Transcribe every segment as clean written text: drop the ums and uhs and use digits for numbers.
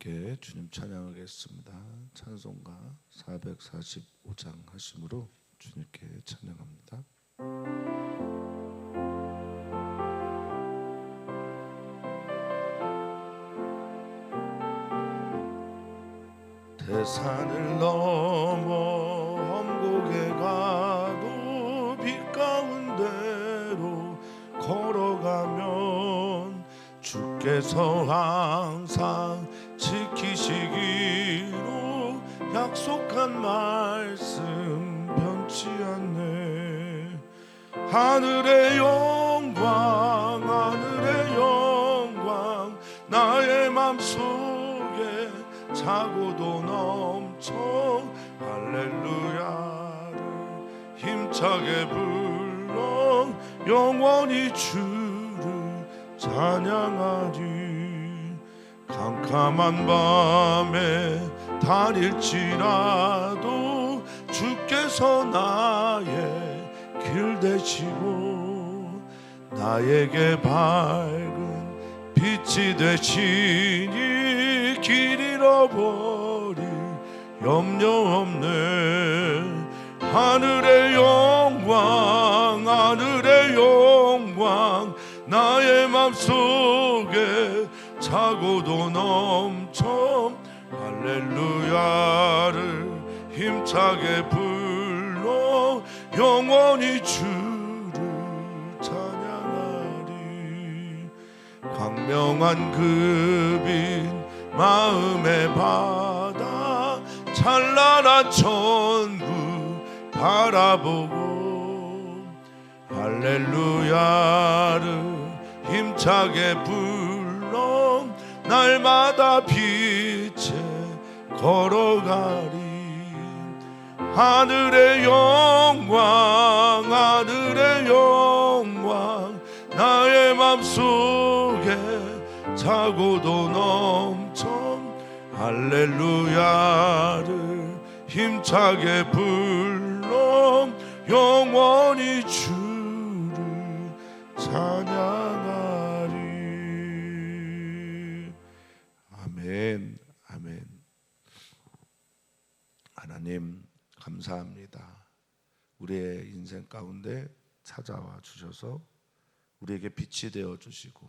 함께 주님 찬양하겠습니다. 찬송가 445장 하심으로 주님께 찬양합니다. 대산을 넘어 험곡에 가도 빛 가운데로 걸어가면 주께서 항상 지키시기로 약속한 말씀 변치 않네. 하늘의 영광 하늘의 영광 나의 맘속에 차고도 넘쳐 할렐루야를 힘차게 불러 영원히 주를 찬양하리. 캄캄한 밤에 다닐지라도 주께서 나의 길 되시고 나에게 밝은 빛이 되시니 길 잃어버릴 염려 없네. 하늘의 영광 하늘의 영광 나의 맘속에 차고도 넘쳐 할렐루야를 힘차게 불러 영원히 주를 찬양하리. 광명한 그 빛 마음의 바다 찬란한 천국 바라보고 할렐루야를 힘차게 불러 날마다 빛에 걸어가리. 하늘의 영광 하늘의 영광 나의 맘속에 차고도 넘쳐 할렐루야를 힘차게 불러 영원히 주를 찬양하리. 아멘 아멘. 하나님 감사합니다. 우리의 인생 가운데 찾아와 주셔서 우리에게 빛이 되어 주시고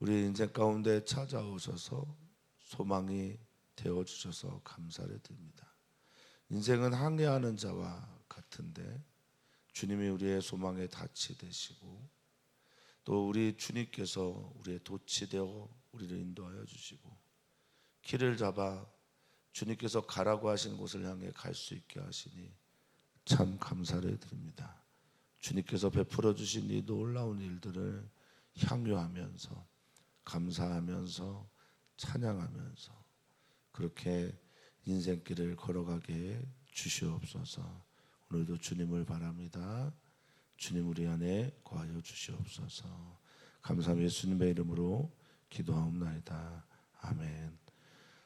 우리의 인생 가운데 찾아오셔서 소망이 되어 주셔서 감사를 드립니다. 인생은 항해하는 자와 같은데 주님이 우리의 소망의 닻이 되시고 또 우리 주님께서 우리의 돛이 되어 우리를 인도하여 주시고 길을 잡아 주님께서 가라고 하신 곳을 향해 갈 수 있게 하시니 참 감사를 드립니다. 주님께서 베풀어 주신 이 놀라운 일들을 향유하면서 감사하면서 찬양하면서 그렇게 인생길을 걸어가게 주시옵소서. 오늘도 주님을 바랍니다. 주님 우리 안에 거하여 주시옵소서. 감사함 예수님의 이름으로 기도하옵나이다. 아멘.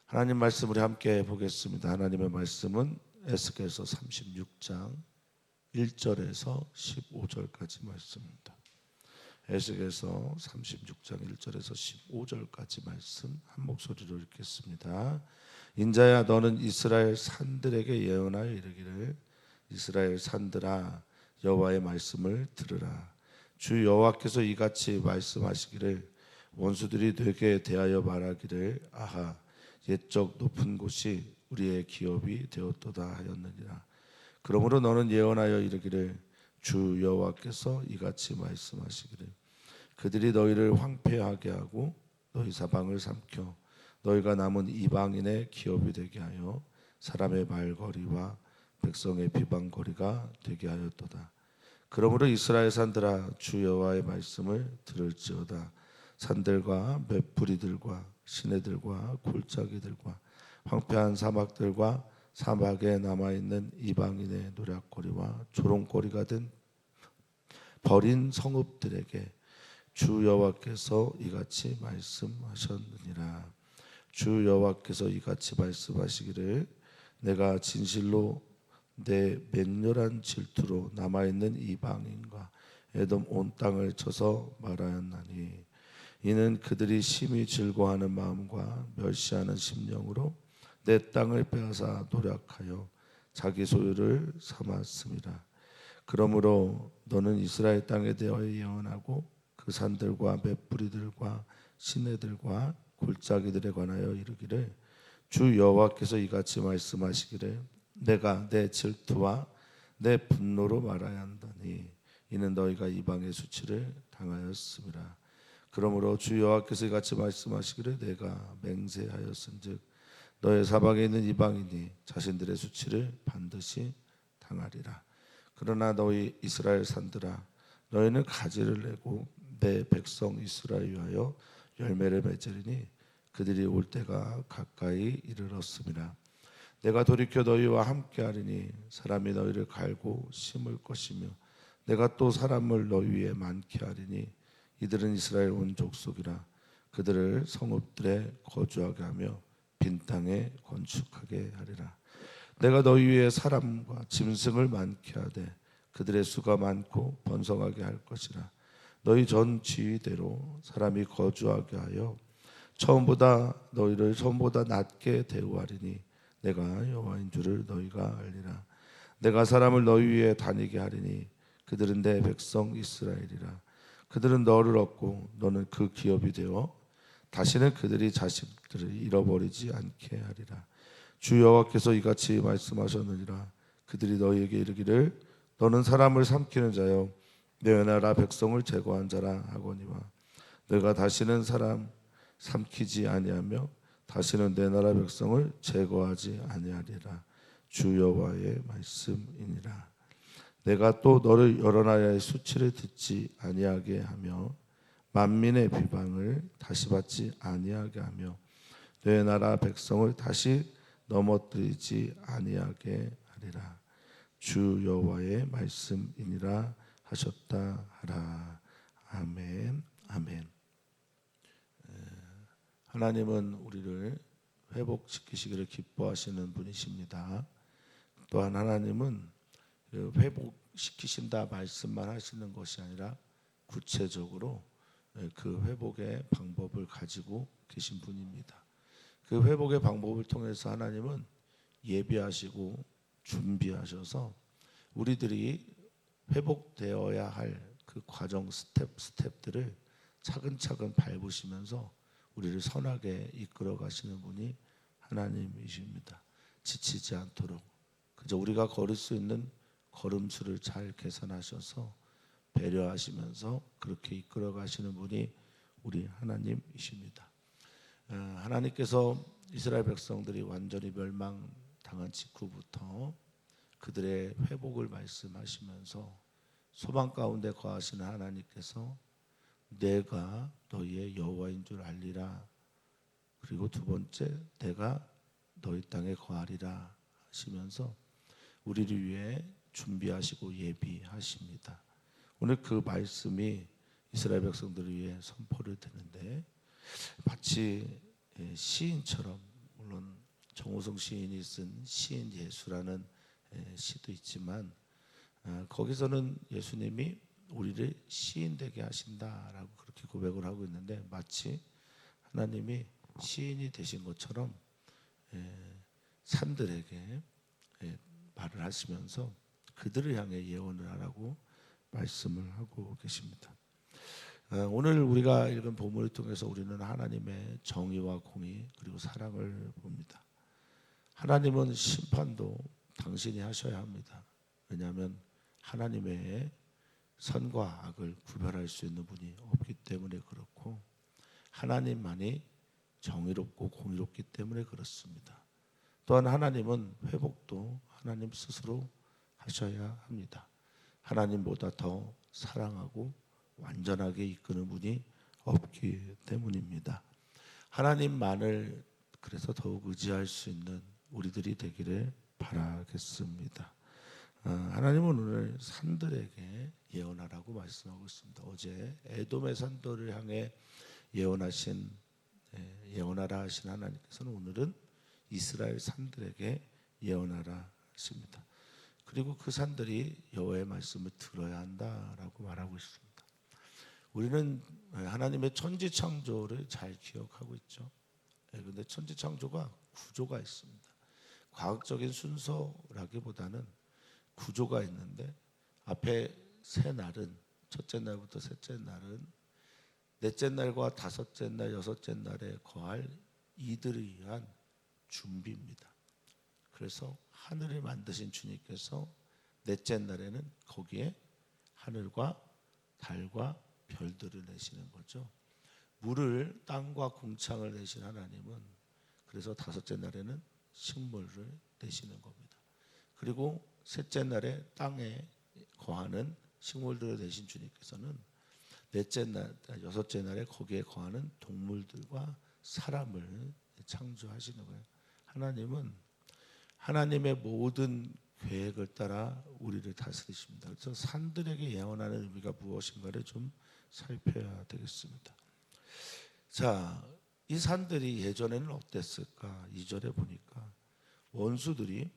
하나님 말씀 우리 함께 보겠습니다. 하나님의 말씀은 에스겔서 36장 1절에서 15절까지 말씀입니다. 에스겔서 36장 1절에서 15절까지 말씀 한 목소리로 읽겠습니다. 인자야 너는 이스라엘 산들에게 예언하여 이르기를 이스라엘 산들아 여호와의 말씀을 들으라. 주 여호와께서 이같이 말씀하시기를 원수들이 되게 대하여 말하기를 아하 옛적 높은 곳이 우리의 기업이 되었도다 하였느니라. 그러므로 너는 예언하여 이르기를 주 여호와께서 이같이 말씀하시기를 그들이 너희를 황폐하게 하고 너희 사방을 삼켜 너희가 남은 이방인의 기업이 되게 하여 사람의 말거리와 백성의 비방거리가 되게 하였도다. 그러므로 이스라엘 산들아 주 여호와의 말씀을 들을지어다. 산들과 맷뿌리들과 시내들과 골짜기들과 황폐한 사막들과 사막에 남아있는 이방인의 노략거리와 조롱거리가 된 버린 성읍들에게 주 여호와께서 이같이 말씀하셨느니라. 주 여호와께서 이같이 말씀하시기를 내가 진실로 내 맹렬한 질투로 남아있는 이방인과 에돔 온 땅을 쳐서 말하였나니 이는 그들이 심히 즐거워하는 마음과 멸시하는 심령으로 내 땅을 빼앗아 노력하여 자기 소유를 삼았습니다. 그러므로 너는 이스라엘 땅에 대하여 예언하고 그 산들과 맷뿌리들과 시내들과 골짜기들에 관하여 이르기를 주 여호와께서 이같이 말씀하시기를 내가 내 질투와 내 분노로 말하야 한다니 이는 너희가 이방의 수치를 당하였음이라. 그러므로 주 여호와께서 이같이 말씀하시기를 내가 맹세하였은즉 너의 사방에 있는 이방인이 자신들의 수치를 반드시 당하리라. 그러나 너희 이스라엘 산들아 너희는 가지를 내고 내 백성 이스라엘 위하여 열매를 맺으리니 그들이 올 때가 가까이 이르렀음이라. 내가 돌이켜 너희와 함께하리니 사람이 너희를 갈고 심을 것이며 내가 또 사람을 너희 위에 많게 하리니 이들은 이스라엘 온 족속이라. 그들을 성읍들에 거주하게 하며 빈 땅에 건축하게 하리라. 내가 너희 위에 사람과 짐승을 많게 하되 그들의 수가 많고 번성하게 할 것이라. 너희 전 지위대로 사람이 거주하게 하여 너희를 처음보다 낮게 대우하리니 내가 여호와인 줄을 너희가 알리라. 내가 사람을 너희 위에 다니게 하리니 그들은 내 백성 이스라엘이라. 그들은 너를 얻고 너는 그 기업이 되어 다시는 그들이 자식들을 잃어버리지 않게 하리라. 주 여호와께서 이같이 말씀하셨느니라. 그들이 너희에게 이르기를 너는 사람을 삼키는 자여 내 나라 백성을 제거한 자라 하거니와 내가 다시는 사람 삼키지 아니하며 다시는 내 나라 백성을 제거하지 아니하리라. 주 여호와의 말씀이니라. 내가 또 너를 여러 나라의 수치를 듣지 아니하게 하며 만민의 비방을 다시 받지 아니하게 하며 내 나라 백성을 다시 넘어뜨리지 아니하게 하리라. 주 여호와의 말씀이니라 하셨다 하라. 아멘. 아멘. 하나님은 우리를 회복시키시기를 기뻐하시는 분이십니다. 또한 하나님은 회복시키신다 말씀만 하시는 것이 아니라 구체적으로 그 회복의 방법을 가지고 계신 분입니다. 그 회복의 방법을 통해서 하나님은 예비하시고 준비하셔서 우리들이 회복되어야 할 그 과정 스텝들을 차근차근 밟으시면서 우리를 선하게 이끌어 가시는 분이 하나님이십니다. 지치지 않도록 그저 우리가 걸을 수 있는 걸음수를 잘 계산하셔서 배려하시면서 그렇게 이끌어 가시는 분이 우리 하나님이십니다. 하나님께서 이스라엘 백성들이 완전히 멸망당한 직후부터 그들의 회복을 말씀하시면서 소망 가운데 거하시는 하나님께서 내가 너희의 여호와인 줄 알리라. 그리고 두 번째 내가 너희 땅에 거하리라 하시면서 우리를 위해 준비하시고 예비하십니다. 오늘 그 말씀이 이스라엘 백성들을 위해 선포를 되는데 마치 시인처럼 물론 정호성 시인이 쓴 시인 예수라는 시도 있지만 거기서는 예수님이 우리를 시인 되게 하신다라고 그렇게 고백을 하고 있는데 마치 하나님이 시인이 되신 것처럼 산들에게 말을 하시면서 그들을 향해 예언을 하라고 말씀을 하고 계십니다. 오늘 우리가 읽은 본문을 통해서 우리는 하나님의 정의와 공의 그리고 사랑을 봅니다. 하나님은 심판도 당신이 하셔야 합니다. 왜냐하면 하나님 외에 선과 악을 구별할 수 있는 분이 없기 때문에 그렇고 하나님만이 정의롭고 공의롭기 때문에 그렇습니다. 또한 하나님은 회복도 하나님 스스로 하셔야 합니다. 하나님보다 더 사랑하고 완전하게 이끄는 분이 없기 때문입니다. 하나님만을 그래서 더욱 의지할 수 있는 우리들이 되기를 바라겠습니다. 하나님은 오늘 산들에게 예언하라고 말씀하고 있습니다. 어제 에돔의 산들을 향해 예언하라 하신 하나님께서는 오늘은 이스라엘 산들에게 예언하라 하십니다. 그리고 그 산들이 여호와의 말씀을 들어야 한다라고 말하고 있습니다. 우리는 하나님의 천지 창조를 잘 기억하고 있죠. 그런데 천지 창조가 구조가 있습니다. 과학적인 순서라기보다는 구조가 있는데 앞에 세 날은 첫째 날부터 셋째 날은 넷째 날과 다섯째 날, 여섯째 날에 거할 이들을 위한 준비입니다. 그래서 하늘을 만드신 주님께서 넷째 날에는 거기에 하늘과 달과 별들을 내시는 거죠. 물을 땅과 궁창을 내신 하나님은 그래서 다섯째 날에는 식물을 내시는 겁니다. 그리고 셋째 날에 땅에 거하는 식물들을 내신 주님께서는 넷째 날, 여섯째 날에 거기에 거하는 동물들과 사람을 창조하시는 거예요. 하나님은 하나님의 모든 계획을 따라 우리를 다스리십니다. 그래서 산들에게 예언하는 의미가 무엇인가를 좀 살펴야 되겠습니다. 자, 이 산들이 예전에는 어땠을까? 2절에 보니까 원수들이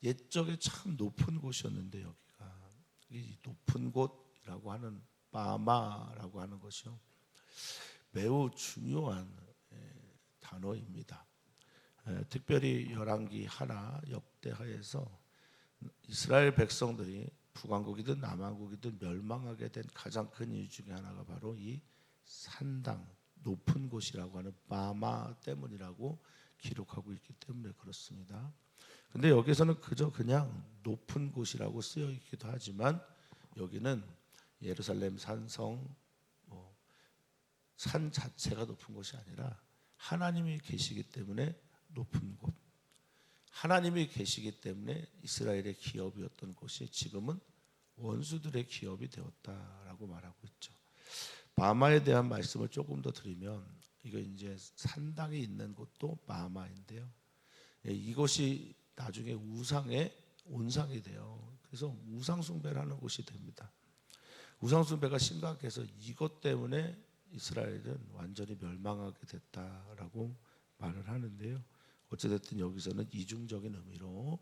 옛적에 참 높은 곳이었는데 여기가 이 높은 곳이라고 하는 바마라고 하는 것이요 매우 중요한 단어입니다. 특별히 열왕기 하나 역대하에서 이스라엘 백성들이 북왕국이든 남왕국이든 멸망하게 된 가장 큰 이유 중에 하나가 바로 이 산당 높은 곳이라고 하는 바마 때문이라고 기록하고 있기 때문에 그렇습니다. 근데 여기서는 그냥 높은 곳이라고 쓰여 있기도 하지만 여기는 예루살렘 산성 산 자체가 높은 곳이 아니라 하나님이 계시기 때문에 높은 곳, 하나님이 계시기 때문에 이스라엘의 기업이었던 곳이 지금은 원수들의 기업이 되었다라고 말하고 있죠. 바마에 대한 말씀을 조금 더 드리면 이거 이제 산당이 있는 곳도 바마인데요. 이곳이 나중에 우상의 온상이 돼요. 그래서 우상 숭배를 하는 곳이 됩니다. 우상 숭배가 심각해서 이것 때문에 이스라엘은 완전히 멸망하게 됐다라고 말을 하는데요. 어찌됐든 여기서는 이중적인 의미로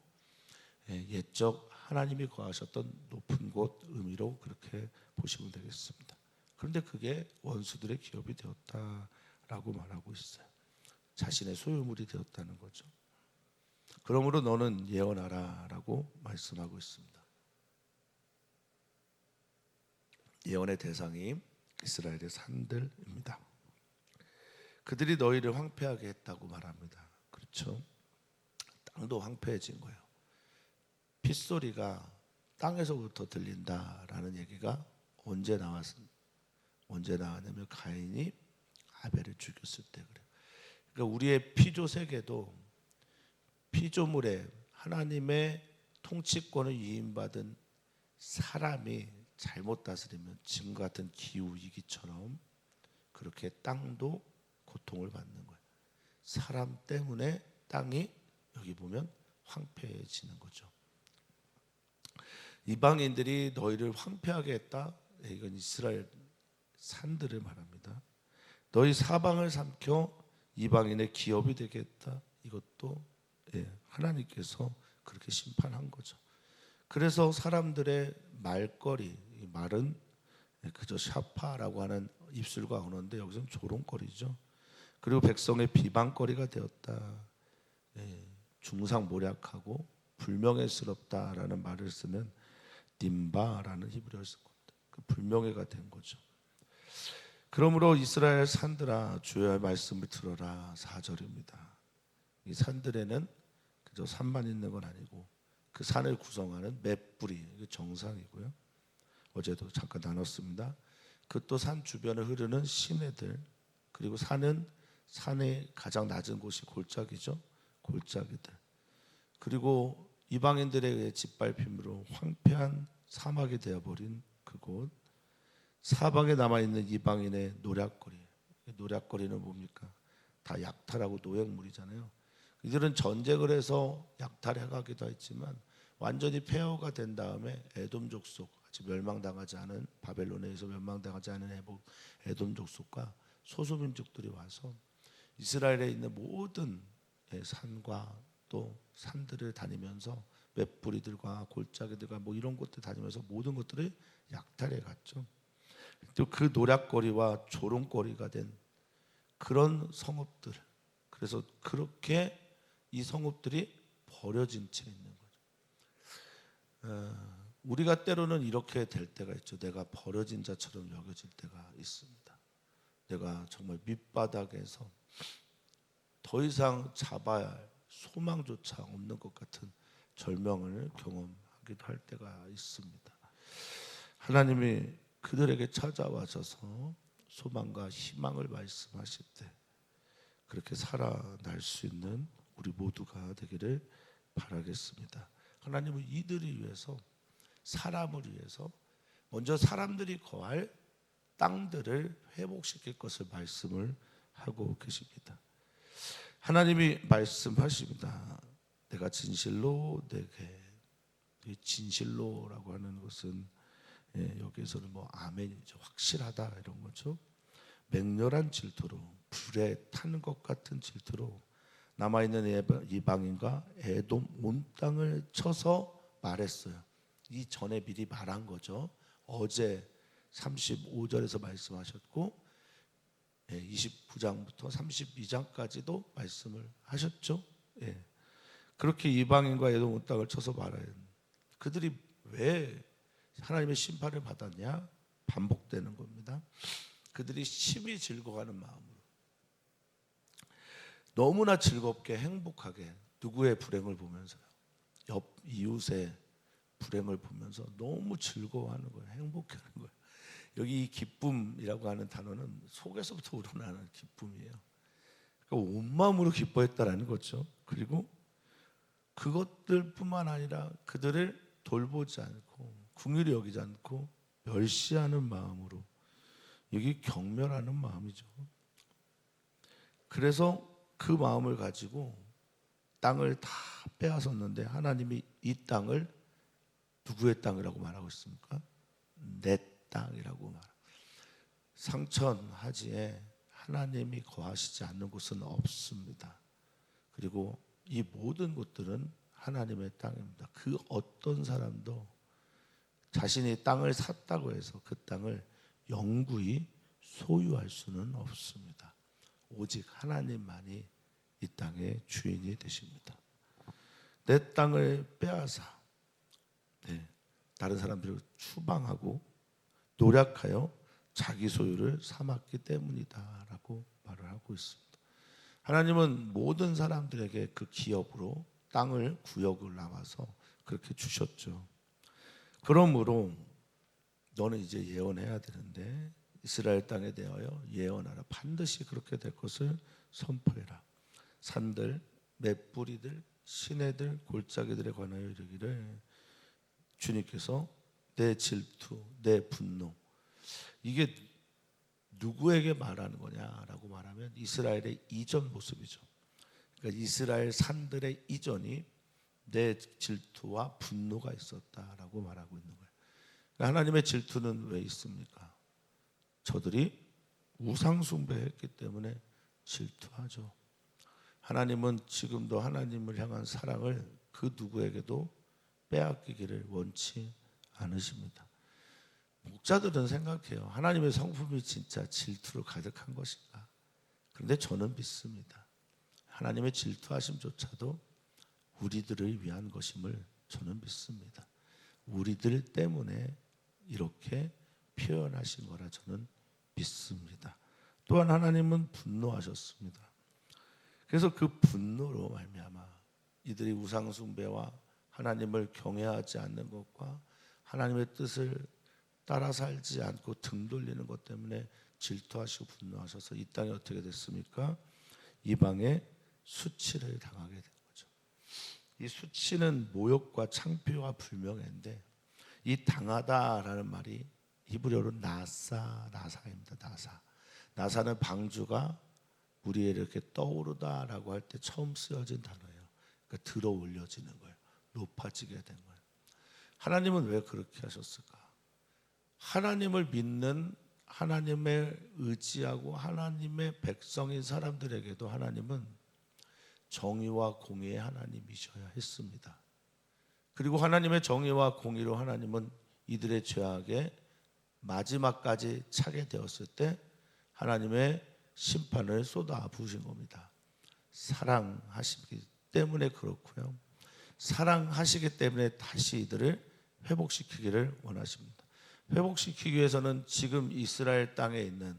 옛적 하나님이 거하셨던 높은 곳 의미로 그렇게 보시면 되겠습니다. 그런데 그게 원수들의 기업이 되었다라고 말하고 있어요. 자신의 소유물이 되었다는 거죠. 그러므로 너는 예언하라 라고 말씀하고 있습니다. 예언의 대상이 이스라엘의 산들입니다. 그들이 너희를 황폐하게 했다고 말합니다. 그렇죠? 땅도 황폐해진 거예요. 핏소리가 땅에서부터 들린다라는 얘기가 언제 나왔냐면 가인이 아벨을 죽였을 때 그래요. 그러니까 우리의 피조 세계도 피조물에 하나님의 통치권을 위임받은 사람이 잘못 다스리면 지금 같은 기후 위기처럼 그렇게 땅도 고통을 받는 거예요. 사람 때문에 땅이 여기 보면 황폐해지는 거죠. 이방인들이 너희를 황폐하게 했다. 이건 이스라엘 산들을 말합니다. 너희 사방을 삼켜 이방인의 기업이 되게 했다. 이것도 하나님께서 그렇게 심판한 거죠. 그래서 사람들의 말거리, 이 말은 그저 샤파라고 하는 입술과 언어인데 여기서는 조롱거리죠. 그리고 백성의 비방거리가 되었다. 중상모략하고 불명예스럽다라는 말을 쓰면 딤바라는 히브리어를 쓴 겁니다. 그 불명예가 된 거죠. 그러므로 이스라엘 산들아 주의 말씀을 들어라. 4절입니다. 이 산들에는 그저 산만 있는 건 아니고 그 산을 구성하는 맷뿌리 정상이고요. 어제도 잠깐 나눴습니다. 그 또 산 주변을 흐르는 시내들, 그리고 산은 산의 가장 낮은 곳이 골짜기죠. 골짜기들. 그리고 이방인들에 의해 짓밟힘으로 황폐한 사막이 되어버린 그곳, 사방에 남아있는 이방인의 노략거리. 노략거리는 뭡니까? 다 약탈하고 노획물이잖아요. 이들은 전쟁을 해서 약탈해가기도 했지만 완전히 폐허가 된 다음에 에돔 족속, 아직 멸망당하지 않은 바벨론에 의해서 멸망당하지 않은 에돔 족속과 소수민족들이 와서 이스라엘에 있는 모든 산과 또 산들을 다니면서 맷뿌리들과 골짜기들과 뭐 이런 곳들 다니면서 모든 것들을 약탈해 갔죠. 또 그 노략거리와 조롱거리가 된 그런 성읍들. 그래서 그렇게 이 성읍들이 버려진 채 있는 거죠. 우리가 때로는 이렇게 될 때가 있죠. 내가 버려진 자처럼 여겨질 때가 있습니다. 내가 정말 밑바닥에서 더 이상 잡아야 할 소망조차 없는 것 같은 절명을 경험하기도 할 때가 있습니다. 하나님이 그들에게 찾아와셔서 소망과 희망을 말씀하실 때 그렇게 살아날 수 있는 우리 모두가 되기를 바라겠습니다. 하나님은 이들을 위해서, 사람을 위해서 먼저 사람들이 거할 땅들을 회복시킬 것을 말씀을 하고 계십니다. 하나님이 말씀하십니다. 내가 진실로 내게, 진실로라고 하는 것은 여기에서는 뭐 아멘이죠. 확실하다 이런 거죠. 맹렬한 질투로, 불에 타는 것 같은 질투로 남아있는 이방인과 에돔 온 땅을 쳐서 말했어요. 이 전에 미리 말한 거죠. 어제 35절에서 말씀하셨고 29장부터 32장까지도 말씀을 하셨죠. 그렇게 이방인과 에돔 온 땅을 쳐서 말해요. 그들이 왜 하나님의 심판을 받았냐? 반복되는 겁니다. 그들이 심히 즐거워하는 마음으로 너무나 즐겁게 행복하게 누구의 불행을 보면서요, 옆 이웃의 불행을 보면서 너무 즐거워하는 거예요. 행복해하는 거예요. 여기 이 기쁨이라고 하는 단어는 속에서부터 우러나는 기쁨이에요. 그러니까 온 마음으로 기뻐했다라는 거죠. 그리고 그것들뿐만 아니라 그들을 돌보지 않고 긍휼히 여기지 않고 멸시하는 마음으로, 여기 경멸하는 마음이죠. 그래서 그 마음을 가지고 땅을 다 빼앗았는데 하나님이 이 땅을 누구의 땅이라고 말하고 있습니까? 내 땅이라고 말합니다. 상천하지에 하나님이 거하시지 않는 곳은 없습니다. 그리고 이 모든 곳들은 하나님의 땅입니다. 그 어떤 사람도 자신이 땅을 샀다고 해서 그 땅을 영구히 소유할 수는 없습니다. 오직 하나님만이 이 땅의 주인이 되십니다. 내 땅을 빼앗아 다른 사람들을 추방하고 노략하여 자기 소유를 삼았기 때문이다라고 말을 하고 있습니다. 하나님은 모든 사람들에게 그 기업으로 땅을 구역을 나와서 그렇게 주셨죠. 그러므로 너는 이제 예언해야 되는데 이스라엘 땅에 대하여 예언하라. 반드시 그렇게 될 것을 선포해라. 산들, 맷뿌리들, 시내들, 골짜기들에 관하여 이르기를 주님께서 내 질투, 내 분노, 이게 누구에게 말하는 거냐라고 말하면 이스라엘의 이전 모습이죠. 그러니까 이스라엘 산들의 이전이 내 질투와 분노가 있었다라고 말하고 있는 거예요. 그러니까 하나님의 질투는 왜 있습니까? 저들이 우상 숭배했기 때문에 질투하죠. 하나님은 지금도 하나님을 향한 사랑을 그 누구에게도 빼앗기기를 원치 않으십니다. 목자들은 생각해요. 하나님의 성품이 진짜 질투로 가득한 것인가? 그런데 저는 믿습니다. 하나님의 질투하심조차도 우리들을 위한 것임을 저는 믿습니다. 우리들 때문에 이렇게 표현하신 거라 저는 믿습니다. 또한 하나님은 분노하셨습니다. 그래서 그 분노로 말미암아 이들이 우상 숭배와 하나님을 경외하지 않는 것과 하나님의 뜻을 따라 살지 않고 등 돌리는 것 때문에 질투하시고 분노하셔서 이 땅이 어떻게 됐습니까? 이방에 수치를 당하게 된 거죠. 이 수치는 모욕과 창피와 불명예인데 이 당하다라는 말이 히브리어로 나사입니다. 나사는 방주가 물 위에 이렇게 떠오르다라고 할 때 처음 쓰여진 단어예요. 그러니까 들어 올려지는 거예요. 높아지게 된 거예요. 하나님은 왜 그렇게 하셨을까? 하나님을 믿는, 하나님을 의지하고 하나님의 백성인 사람들에게도 하나님은 정의와 공의의 하나님이셔야 했습니다. 그리고 하나님의 정의와 공의로 하나님은 이들의 죄악에 마지막까지 차게 되었을 때 하나님의 심판을 쏟아 부으신 겁니다. 사랑하시기 때문에 그렇고요. 사랑하시기 때문에 다시 이들을 회복시키기를 원하십니다. 회복시키기 위해서는 지금 이스라엘 땅에 있는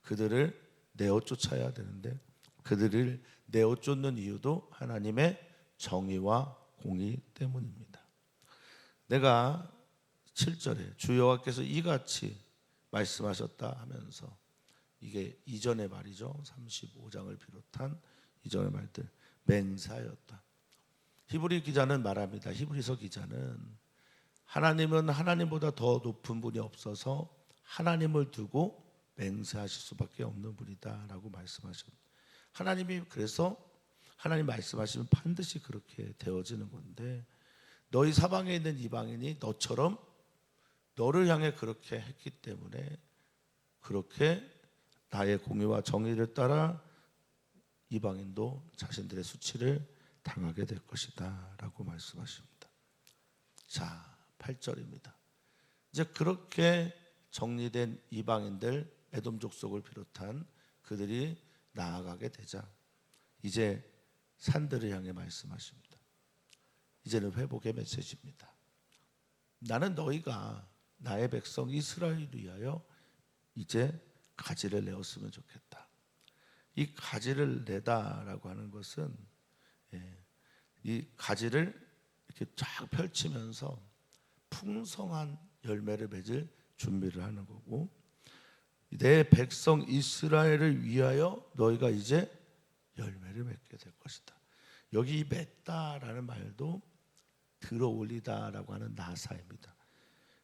그들을 내어 쫓아야 되는데, 그들을 내어 쫓는 이유도 하나님의 정의와 공의 때문입니다. 내가 7절에 주 여호와께서 이같이 말씀하셨다 하면서, 이게 이전의 말이죠. 35장을 비롯한 이전의 말들, 맹세하였다. 히브리 기자는 말합니다. 히브리서 기자는 하나님은 하나님보다 더 높은 분이 없어서 하나님을 두고 맹세하실 수밖에 없는 분이다 라고 말씀하셨습니다. 하나님이 그래서 하나님 말씀하시면 반드시 그렇게 되어지는 건데, 너희 사방에 있는 이방인이 너처럼 너를 향해 그렇게 했기 때문에 그렇게 나의 공의와 정의를 따라 이방인도 자신들의 수치를 당하게 될 것이다 라고 말씀하십니다. 자, 8절입니다. 이제 그렇게 정리된 이방인들, 에돔 족속을 비롯한 그들이 나아가게 되자 이제 산들을 향해 말씀하십니다. 이제는 회복의 메시지입니다. 나는 너희가 나의 백성 이스라엘을 위하여 이제 가지를 내었으면 좋겠다. 이 가지를 내다라고 하는 것은 이 가지를 이렇게 쫙 펼치면서 풍성한 열매를 맺을 준비를 하는 거고, 내 백성 이스라엘을 위하여 너희가 이제 열매를 맺게 될 것이다. 여기 이 맺다라는 말도 들어 올리다라고 하는 나사입니다.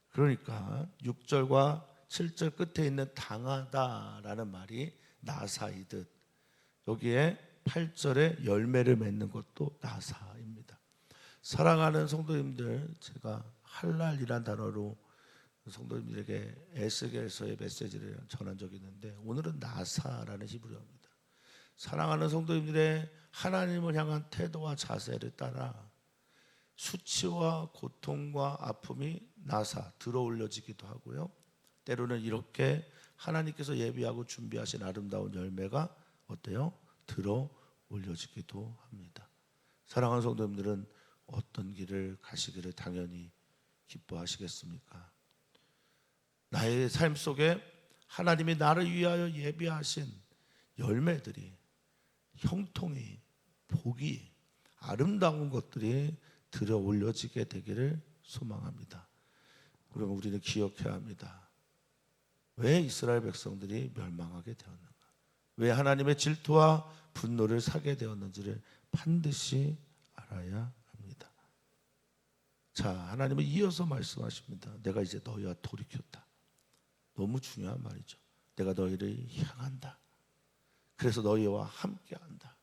그러니까 6절과 7절 끝에 있는 당하다라는 말이 나사이듯, 여기에 8절에 열매를 맺는 것도 나사입니다. 사랑하는 성도님들, 제가 할랄이란 단어로 성도님들에게 에스겔서의 메시지를 전한 적이 있는데, 오늘은 나사라는 히브리어입니다. 사랑하는 성도님들의 하나님을 향한 태도와 자세를 따라 수치와 고통과 아픔이 나사 들어 올려지기도 하고요, 때로는 이렇게 하나님께서 예비하고 준비하신 아름다운 열매가 어때요? 들어 올려지기도 합니다. 사랑하는 성도님들은 어떤 길을 가시기를 당연히 기뻐하시겠습니까? 나의 삶 속에 하나님이 나를 위하여 예비하신 열매들이, 형통이, 복이, 아름다운 것들이 들어 올려지게 되기를 소망합니다. 그러면 우리는 기억해야 합니다. 왜 이스라엘 백성들이 멸망하게 되었는가? 왜 하나님의 질투와 분노를 사게 되었는지를 반드시 알아야 합니다. 자, 하나님은 이어서 말씀하십니다. 내가 이제 너희와 돌이켰다. 너무 중요한 말이죠. 내가 너희를 향한다. 그래서 너희와 함께한다.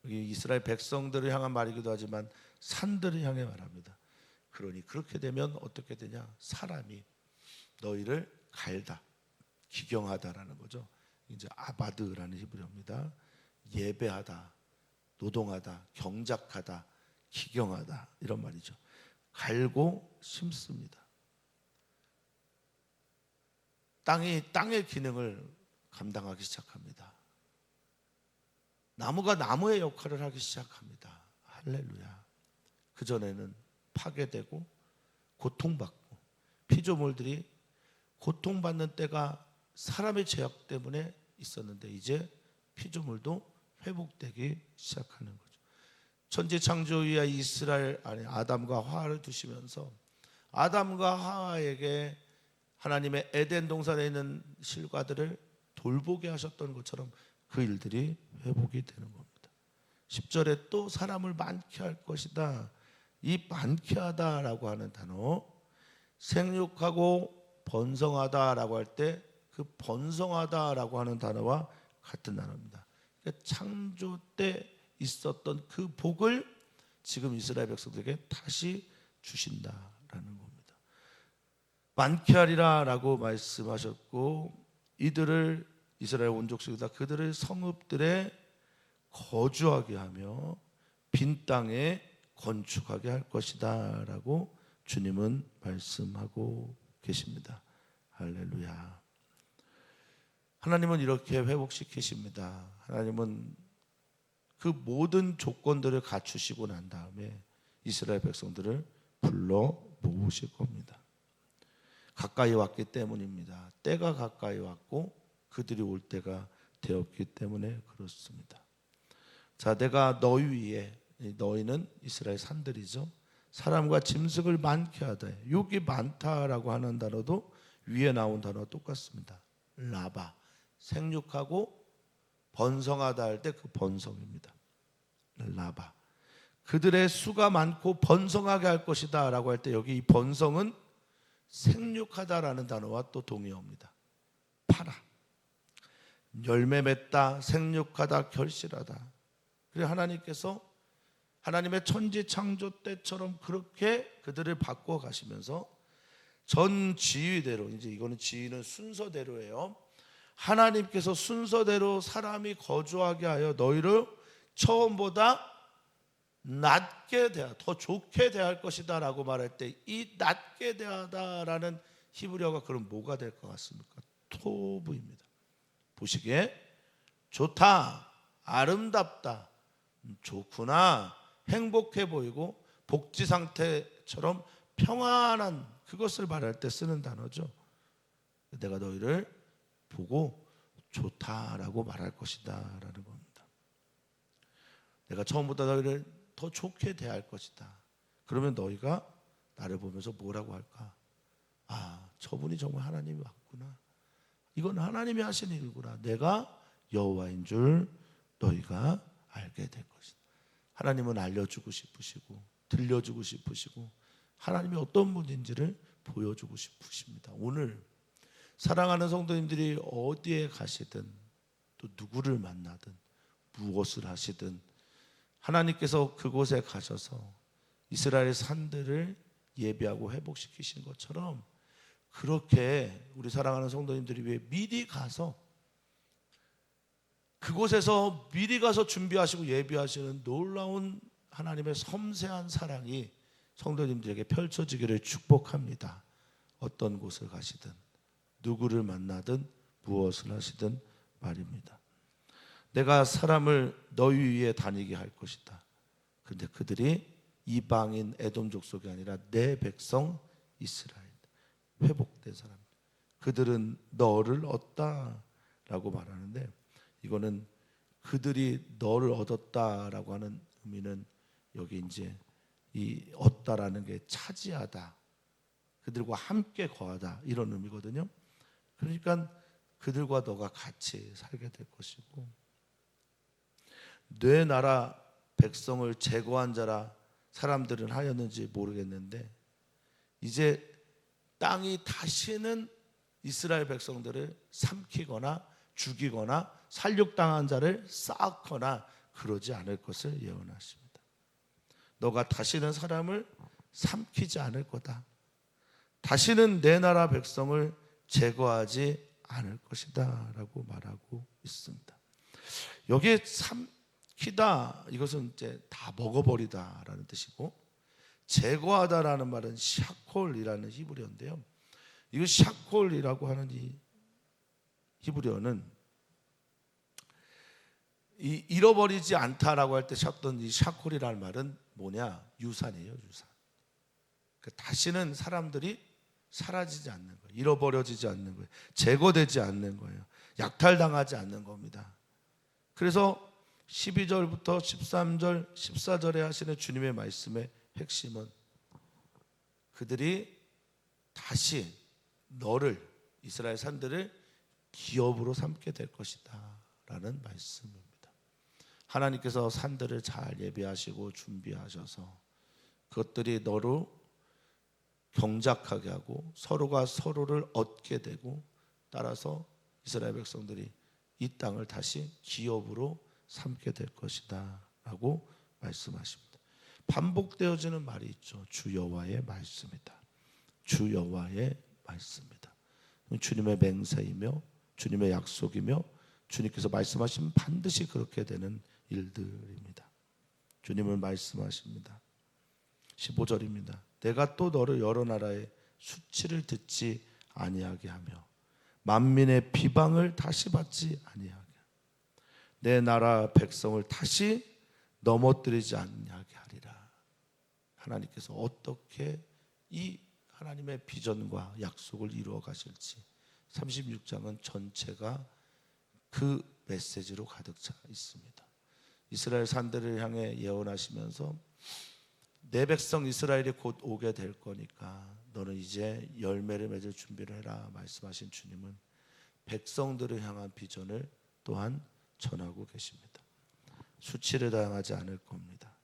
여기 이스라엘 백성들을 향한 말이기도 하지만 산들을 향해 말합니다. 그러니 그렇게 되면 어떻게 되냐? 사람이 너희를 갈다, 기경하다라는 거죠. 이제 아바드라는 히브리어입니다. 예배하다, 노동하다, 경작하다, 기경하다, 이런 말이죠. 갈고 심습니다. 땅의 기능을 감당하기 시작합니다. 나무가 나무의 역할을 하기 시작합니다. 할렐루야. 그전에는 파괴되고 고통받고 피조물들이 고통받는 때가 사람의 죄악 때문에 있었는데, 이제 피조물도 회복되기 시작하는 거죠. 천지 창조 이하 이스라엘 안에 아담과 하와를 두시면서 아담과 하와에게 하나님의 에덴 동산에 있는 실과들을 돌보게 하셨던 것처럼 그 일들이 회복이 되는 겁니다. 10절에 또 사람을 많게 할 것이다. 이 많게 하다라고 하는 단어, 생육하고 번성하다라고 할 때 그 번성하다라고 하는 단어와 같은 단어입니다. 그러니까 창조 때 있었던 그 복을 지금 이스라엘 백성들에게 다시 주신다라는 겁니다. 많게 하리라라고 말씀하셨고, 이들을, 이스라엘 온 족속이다, 그들을 성읍들에 거주하게 하며 빈 땅에 건축하게 할 것이다 라고 주님은 말씀하고 계십니다. 할렐루야. 하나님은 이렇게 회복시키십니다. 하나님은 그 모든 조건들을 갖추시고 난 다음에 이스라엘 백성들을 불러 모으실 겁니다. 가까이 왔기 때문입니다. 때가 가까이 왔고 그들이 올 때가 되었기 때문에 그렇습니다. 자, 내가 너희 위에, 너희는 이스라엘 산들이죠, 사람과 짐승을 많게 하다. 여기 많다라고 하는 단어도 위에 나온 단어와 똑같습니다. 라바, 생육하고 번성하다 할 때 그 번성입니다. 라바, 그들의 수가 많고 번성하게 할 것이다 라고 할 때 여기 이 번성은 생육하다라는 단어와 또 동의어입니다. 파라, 열매 맺다, 생육하다, 결실하다. 그래서 하나님께서 하나님의 천지 창조 때처럼 그렇게 그들을 바꿔 가시면서 전 지위대로, 이제 이거는 지위는 순서대로예요. 하나님께서 순서대로 사람이 거주하게 하여 너희를 처음보다 낮게 대하, 더 좋게 대할 것이다 라고 말할 때 이 낮게 대하다라는 히브리어가 그럼 뭐가 될 것 같습니까? 토브입니다. 보시기에 좋다, 아름답다, 좋구나, 행복해 보이고 복지 상태처럼 평안한, 그것을 말할 때 쓰는 단어죠. 내가 너희를 보고 좋다라고 말할 것이다 라는 겁니다. 내가 처음보다 너희를 더 좋게 대할 것이다. 그러면 너희가 나를 보면서 뭐라고 할까? 아, 저분이 정말 하나님이 맞구나. 이건 하나님이 하신 일이구나. 내가 여호와인 줄 너희가 알게 될 것이다. 하나님은 알려주고 싶으시고 들려주고 싶으시고 하나님이 어떤 분인지를 보여주고 싶으십니다. 오늘 사랑하는 성도님들이 어디에 가시든 또 누구를 만나든 무엇을 하시든 하나님께서 그곳에 가셔서 이스라엘 산들을 예비하고 회복시키신 것처럼 그렇게 우리 사랑하는 성도님들이 왜 미리 가서 그곳에서 미리 가서 준비하시고 예비하시는 놀라운 하나님의 섬세한 사랑이 성도님들에게 펼쳐지기를 축복합니다. 어떤 곳을 가시든 누구를 만나든 무엇을 하시든 말입니다. 내가 사람을 너희 위에 다니게 할 것이다. 그런데 그들이 이방인 에돔 족속이 아니라 내 백성 이스라엘, 회복된 사람, 그들은 너를 얻다라고 말하는데 이거는 그들이 너를 얻었다라고 하는 의미는 여기 이제 이 얻다라는 게 차지하다, 그들과 함께 거하다 이런 의미거든요. 그러니까 그들과 너가 같이 살게 될 것이고, 내 나라 백성을 제거한 자라 사람들은 하였는지 모르겠는데 이제 땅이 다시는 이스라엘 백성들을 삼키거나 죽이거나 살육당한 자를 쌓거나 그러지 않을 것을 예언하십니다. 너가 다시는 사람을 삼키지 않을 거다. 다시는 내 나라 백성을 제거하지 않을 것이다 라고 말하고 있습니다. 여기에 삼키다, 이것은 이제 다 먹어버리다 라는 뜻이고, 제거하다라는 말은 샤콜이라는 히브리어인데요, 이 샤콜이라고 하는 이 히브리어는 이 잃어버리지 않다라고 할 때 썼던 이 샤콜이라는 말은 뭐냐? 유산이에요, 유산. 다시는 사람들이 사라지지 않는 거예요. 잃어버려지지 않는 거예요. 제거되지 않는 거예요. 약탈당하지 않는 겁니다. 그래서 12절부터 13절, 14절에 하시는 주님의 말씀의 핵심은 그들이 다시 너를, 이스라엘 산들을 기업으로 삼게 될 것이다 라는 말씀입니다. 하나님께서 산들을 잘 예비하시고 준비하셔서 그것들이 너로 경작하게 하고 서로가 서로를 얻게 되고, 따라서 이스라엘 백성들이 이 땅을 다시 기업으로 삼게 될 것이다 라고 말씀하십니다. 반복되어지는 말이 있죠. 주 여호와의 말씀이다. 주 여호와의 말씀이다. 주님의 맹세이며 주님의 약속이며 주님께서 말씀하시면 반드시 그렇게 되는 일들입니다. 주님은 말씀하십니다. 15절입니다. 내가 또 너를 여러 나라의 수치를 듣지 아니하게 하며 만민의 비방을 다시 받지 아니하게 내 나라 백성을 다시 넘어뜨리지 아니하게 하리라. 하나님께서 어떻게 이 하나님의 비전과 약속을 이루어 가실지 36장은 전체가 그 메시지로 가득 차 있습니다. 이스라엘 산들을 향해 예언하시면서 내 백성 이스라엘이 곧 오게 될 거니까 너는 이제 열매를 맺을 준비를 해라 말씀하신 주님은 백성들을 향한 비전을 또한 전하고 계십니다. 수치를 당하지 않을 겁니다.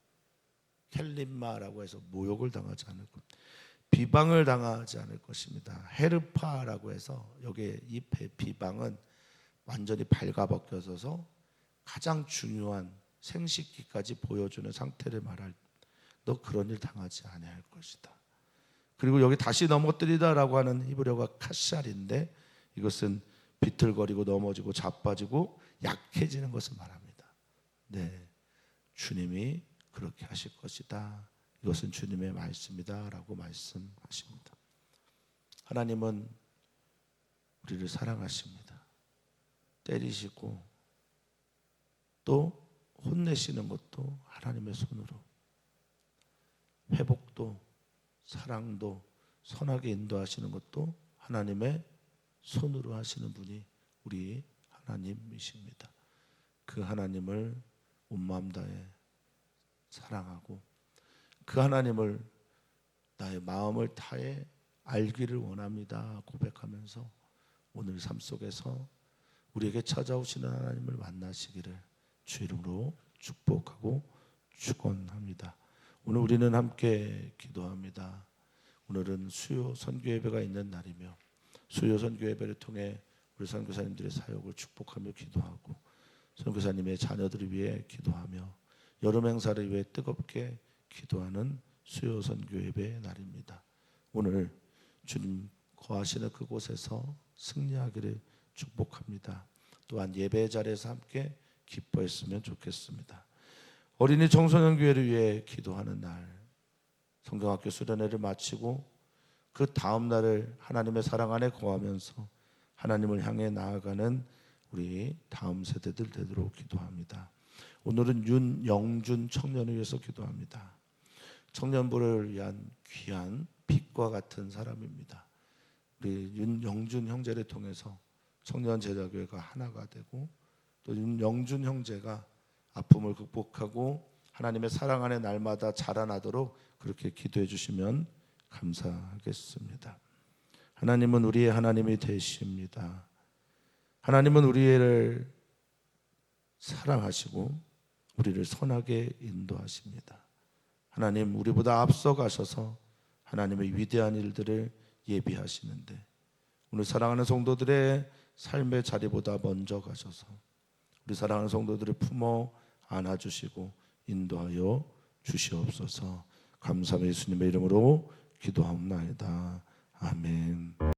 켈림마라고 해서 모욕을 당하지 않을 겁니다. 비방을 당하지 않을 것입니다. 헤르파라고 해서 여기에 이 비방은 완전히 발가벗겨져서 가장 중요한 생식기까지 보여주는 상태를 말할 너 그런 일 당하지 아니할 것이다. 그리고 여기 다시 넘어뜨리다라고 하는 히브리어가 카샬인데 이것은 비틀거리고 넘어지고 자빠지고 약해지는 것을 말합니다. 네, 주님이 그렇게 하실 것이다. 이것은 주님의 말씀이다 라고 말씀하십니다. 하나님은 우리를 사랑하십니다. 때리시고 또 혼내시는 것도 하나님의 손으로 회복도 사랑도 선하게 인도하시는 것도 하나님의 손으로 하시는 분이 우리 하나님이십니다. 그 하나님을 온 마음 다해 사랑하고 그 하나님을 나의 마음을 다해 알기를 원합니다 고백하면서 오늘 삶 속에서 우리에게 찾아오시는 하나님을 만나시기를 주 이름으로 축복하고 축원합니다. 오늘 우리는 함께 기도합니다. 오늘은 수요 선교 예배가 있는 날이며 수요 선교 예배를 통해 우리 선교사님들의 사역을 축복하며 기도하고 선교사님의 자녀들을 위해 기도하며 여름 행사를 위해 뜨겁게 기도하는 수요 선교 예배의 날입니다. 오늘 주님 거하시는 그곳에서 승리하기를 축복합니다. 또한 예배 자리에서 함께 기뻐했으면 좋겠습니다. 어린이 청소년 교회를 위해 기도하는 날, 성경학교 수련회를 마치고 그 다음 날을 하나님의 사랑 안에 거하면서 하나님을 향해 나아가는 우리 다음 세대들 되도록 기도합니다. 오늘은 윤영준 청년을 위해서 기도합니다. 청년부를 위한 귀한 빛과 같은 사람입니다. 우리 윤영준 형제를 통해서 청년 제자교회가 하나가 되고 또 윤영준 형제가 아픔을 극복하고 하나님의 사랑 안에 날마다 자라나도록 그렇게 기도해 주시면 감사하겠습니다. 하나님은 우리의 하나님이 되십니다. 하나님은 우리를 사랑하시고 우리를 선하게 인도하십니다. 하나님 우리보다 앞서가셔서 하나님의 위대한 일들을 예비하시는데 오늘 사랑하는 성도들의 삶의 자리보다 먼저 가셔서 우리 사랑하는 성도들을 품어 안아주시고 인도하여 주시옵소서. 감사함의 예수님의 이름으로 기도하옵나이다. 아멘.